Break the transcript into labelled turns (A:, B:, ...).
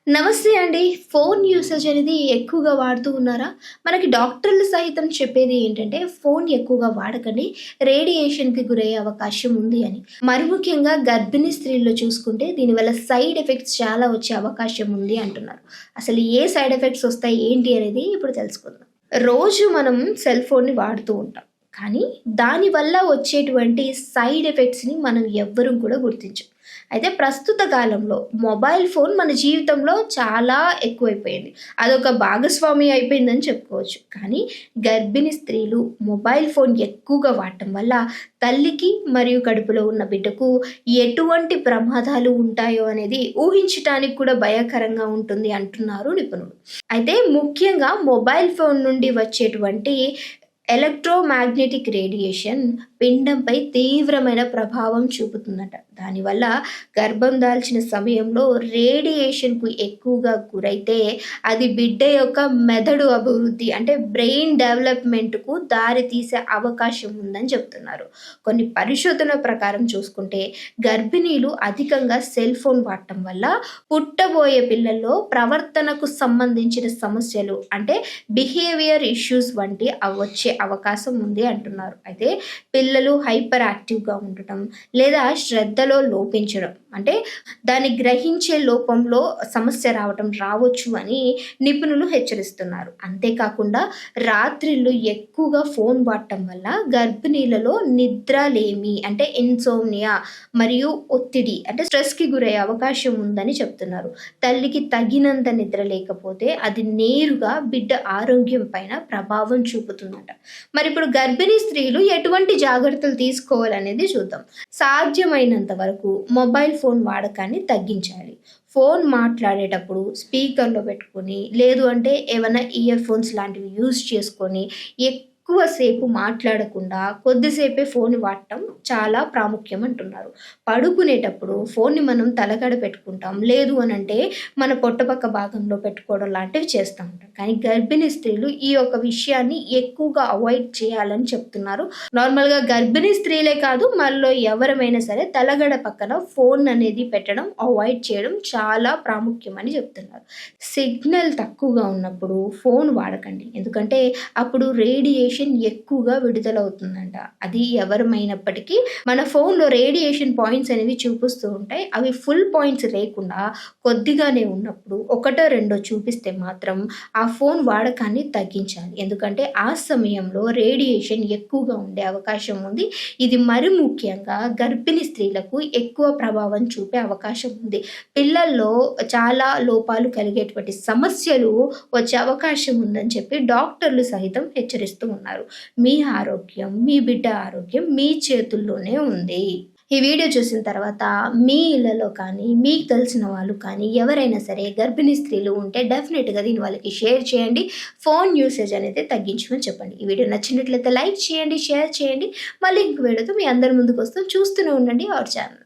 A: నమస్తే అండి. Phone usage అనేది ఎక్కువగా వాడుతూ ఉన్నారా? మనకి డాక్టర్లు సహితం చెప్పేది ఏంటంటే, ఫోను ఎక్కువగా వాడకండి. రేడియేషన్‌కి గురయ్యే అవకాశం ఉంది అని. మరి ముఖ్యంగా గర్భిణీ స్త్రీల్లో చూసుకుంటే దీనివల్ల సైడ్ ఎఫెక్ట్స్ చాలా వచ్చే అవకాశం ఉంది అంటున్నారు. అసలు ఏ సైడ్ ఎఫెక్ట్స్ వస్తాయి, ఏంటి అనేది ఇప్పుడు తెలుసుకుందాం. రోజు మనం సెల్ ఫోన్‌ని వాడుతూ ఉంటాం. కానీ దానివల్ల వచ్చేటువంటి సైడ్ ఎఫెక్ట్స్‌ని మనం ఎవ్వరం కూడా గుర్తించం. అయితే ప్రస్తుత కాలంలో మొబైల్ ఫోన్ మన జీవితంలో చాలా ఎక్కువైపోయింది. అదొక భాగస్వామి అయిపోయిందని చెప్పుకోవచ్చు. కానీ గర్భిణీ స్త్రీలు మొబైల్ ఫోన్ ఎక్కువగా వాడటం వల్ల తల్లికి మరియు కడుపులో ఉన్న బిడ్డకు ఎటువంటి ప్రమాదాలు ఉంటాయో అనేది ఊహించటానికి కూడా భయకరంగా ఉంటుంది అంటున్నారు నిపుణులు. అయితే ముఖ్యంగా మొబైల్ ఫోన్ నుండి వచ్చేటువంటి ఎలక్ట్రోమాగ్నెటిక్ రేడియేషన్ పిండంపై తీవ్రమైన ప్రభావం చూపుతుందట. దానివల్ల గర్భం దాల్చిన సమయంలో రేడియేషన్‌కు ఎక్కువగా గురైతే అది బిడ్డ యొక్క మెదడు అభివృద్ధి అంటే బ్రెయిన్ డెవలప్‌మెంట్‌కు దారి తీసే అవకాశం ఉందని చెప్తున్నారు. కొన్ని పరిశోధనల ప్రకారం చూసుకుంటే గర్భిణీలు అధికంగా సెల్ ఫోన్ వాడటం వల్ల పుట్టబోయే పిల్లల్లో ప్రవర్తనకు సంబంధించిన సమస్యలు అంటే బిహేవియర్ ఇష్యూస్ వంటి వచ్చే అవకాశం ఉంది అంటున్నారు. అయితే పిల్లలు హైపర్ యాక్టివ్‌గా ఉండటం లేదా శ్రద్ధలో లోపించడం అంటే దాన్ని గ్రహించే లోపంలో సమస్య రావచ్చు అని నిపుణులు హెచ్చరిస్తున్నారు. అంతేకాకుండా రాత్రిళ్ళు ఎక్కువగా ఫోన్ వాడటం వల్ల గర్భిణీలలో నిద్రలేమి అంటే ఇన్సోమ్నియా మరియు ఒత్తిడి అంటే స్ట్రెస్‌కి గురయ్యే అవకాశం ఉందని చెప్తున్నారు. తల్లికి తగినంత నిద్ర లేకపోతే అది నేరుగా బిడ్డ ఆరోగ్యం పైన ప్రభావం చూపుతుందట. మరి ఇప్పుడు గర్భిణీ స్త్రీలు ఎటువంటి జాగ్రత్తలు తీసుకోవాలనేది చూద్దాం. సాధ్యమైనంత వరకు మొబైల్ ఫోన్ వాడకాన్ని తగ్గించాలి. ఫోన్ మాట్లాడేటప్పుడు స్పీకర్‌లో పెట్టుకొని, లేదు అంటే ఏవన్నా ఇయర్ ఫోన్స్ లాంటివి యూజ్ చేసుకొని ఎక్కువ సేపు మాట్లాడకుండా కొద్దిసేపే ఫోన్ వాడటం చాలా ప్రాముఖ్యం అంటున్నారు. పడుకునేటప్పుడు ఫోన్‌ని మనం తలకాడ పెట్టుకుంటాం. లేదు అనంటే మన పొట్టపక్క భాగంలో పెట్టుకోవడం లాంటివి చేస్తూ ఉంటాం. కానీ గర్భిణీ స్త్రీలు ఈ యొక్క విషయాన్ని ఎక్కువగా అవాయిడ్ చేయాలని చెప్తున్నారు. నార్మల్‌గా గర్భిణీ స్త్రీలే కాదు మనలో ఎవరమైనా సరే తలగడ పక్కన ఫోన్ అనేది పెట్టడం, అవాయిడ్ చేయడం చాలా ప్రాముఖ్యం అని చెప్తున్నారు. సిగ్నల్ తక్కువగా ఉన్నప్పుడు ఫోన్ వాడకండి. ఎందుకంటే అప్పుడు రేడియేషన్ ఎక్కువగా విడుదలవుతుందంట. అది ఎవరమైనప్పటికీ మన ఫోన్‌లో రేడియేషన్ పాయింట్స్ అనేవి చూపిస్తూ ఉంటాయి. అవి ఫుల్ పాయింట్స్ లేకుండా కొద్దిగానే ఉన్నప్పుడు ఒకటో రెండో చూపిస్తే మాత్రం ఆ ఫోన్ వాడకాన్ని తగ్గించాలి. ఎందుకంటే ఆ సమయంలో రేడియేషన్ ఎక్కువగా ఉండే అవకాశం ఉంది. ఇది మరి ముఖ్యంగా గర్భిణీ స్త్రీలకు ఎక్కువ ప్రభావం చూపే అవకాశం ఉంది. పిల్లల్లో చాలా లోపాలు కలిగేటువంటి సమస్యలు వచ్చే అవకాశం ఉందని చెప్పి డాక్టర్లు సహితం హెచ్చరిస్తూ ఉన్నారు. మీ ఆరోగ్యం, మీ బిడ్డ ఆరోగ్యం మీ చేతుల్లోనే ఉంది. ఈ వీడియో చూసిన తర్వాత మీ ఇళ్లలో కానీ, మీకు తెలిసిన వాళ్ళు కానీ ఎవరైనా సరే గర్భిణీ స్త్రీలు ఉంటే డెఫినిట్‌గా దీన్ని వాళ్ళకి షేర్ చేయండి. ఫోన్ యూసేజ్ అనేది తగ్గించమని చెప్పండి. ఈ వీడియో నచ్చినట్లయితే లైక్ చేయండి, షేర్ చేయండి. మళ్ళీ ఇంకో వీడియోతో మీ అందరి ముందుకొస్తాం. చూస్తూనే ఉండండి అవర్ ఛానల్.